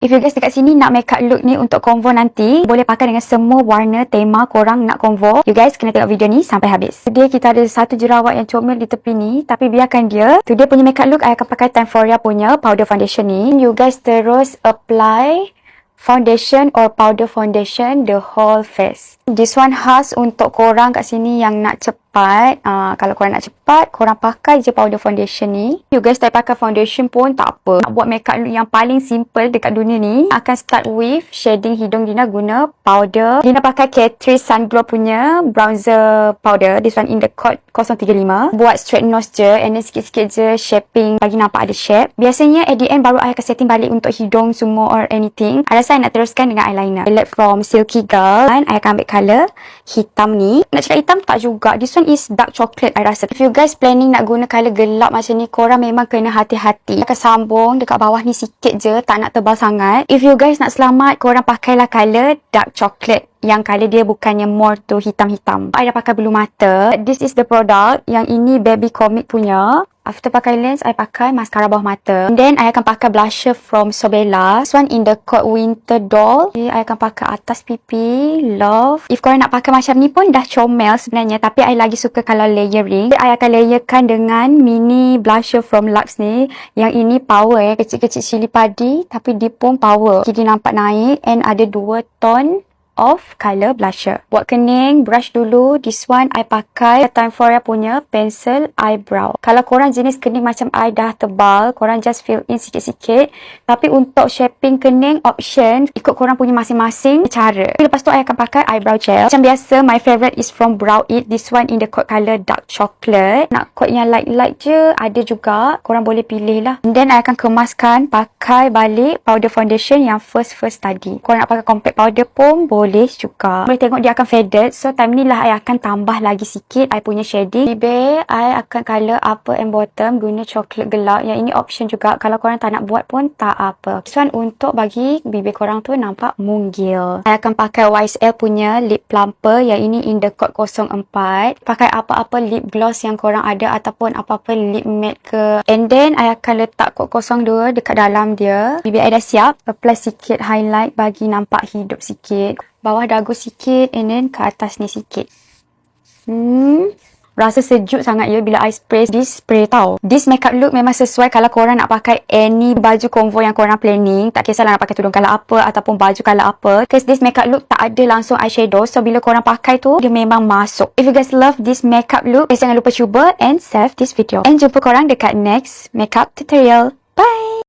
If you guys dekat sini nak makeup look ni untuk convo nanti, boleh pakai dengan semua warna tema korang nak convo. You guys kena tengok video ni sampai habis. Today kita ada satu jerawat yang comel di tepi ni, tapi biarkan dia. Today punya makeup look, I akan pakai Tanforia punya powder foundation ni. You guys terus apply foundation or powder foundation the whole face. This one khas untuk korang kat sini yang nak cepat. Kalau korang nak cepat, korang pakai je powder foundation ni. You guys tak pakai foundation pun tak apa. Nak buat makeup look yang paling simple dekat dunia ni, akan start with shading hidung Dina guna powder. Dina pakai Catrice Sunglow punya bronzer powder. This one in the code 035. Buat straight nose je and then sikit-sikit je shaping bagi nampak ada shape. Biasanya at the end baru I akan setting balik untuk hidung semua or anything. I rasa I nak teruskan dengan eyeliner. Palette from Silky Girl. And I akan ambil colour hitam ni. Nak cakap hitam tak juga. This one is dark chocolate I rasa. If you guys planning nak guna colour gelap macam ni, korang memang kena hati-hati. Akan sambung dekat bawah ni sikit je, tak nak tebal sangat. If you guys nak selamat, korang pakailah colour dark chocolate. Yang colour dia bukannya more to hitam-hitam. I dah pakai bulu mata. This is the product. Yang ini Baby Comic punya. After pakai lens, I pakai mascara bawah mata. And then, I akan pakai blusher from Sobella. This one in the code Winter Doll. Okay, I akan pakai atas pipi. Love. If korang nak pakai macam ni pun dah comel sebenarnya. Tapi, I lagi suka kalau layering. I akan layerkan dengan mini blusher from Lux ni. Yang ini power kecil-kecil cili padi. Tapi, dia pun power. Jadi, nampak naik. And ada 2 tone of color blusher. Buat kening, brush dulu. This one I pakai Tanforia punya pencil eyebrow. Kalau korang jenis kening macam I dah tebal, korang just fill in sikit-sikit. Tapi untuk shaping kening option, ikut korang punya masing-masing cara. Lepas tu I akan pakai eyebrow gel. Macam biasa, my favorite is from Brow It. This one in the code color dark chocolate. Nak code yang light-light je, ada juga. Korang boleh pilih lah. And then I akan kemaskan pakai balik powder foundation yang first tadi. Korang nak pakai compact powder pun boleh juga. Boleh tengok dia akan faded. So time ni lah I akan tambah lagi sikit I punya shading. Bibir I akan color upper and bottom guna coklat gelap. Yang ini option juga. Kalau korang tak nak buat pun tak apa. This one untuk bagi bibir korang tu nampak munggil. I akan pakai YSL punya lip plumper. Yang ini in the code 04. Pakai apa-apa lip gloss yang korang ada ataupun apa-apa lip matte ke. And then I akan letak code 02 dekat dalam dia. Bibir I dah siap. Apply sikit highlight bagi nampak hidup sikit. Bawah dagu sikit and then ke atas ni sikit. Rasa sejuk sangat ya bila I spray this spray tau. This makeup look memang sesuai kalau korang nak pakai any baju convo yang korang planning. Tak kisahlah nak pakai tudung colour apa ataupun baju colour apa. Because this makeup look tak ada langsung eyeshadow. So bila korang pakai tu, dia memang masuk. If you guys love this makeup look, guys jangan lupa cuba and save this video. And jumpa korang dekat next makeup tutorial. Bye!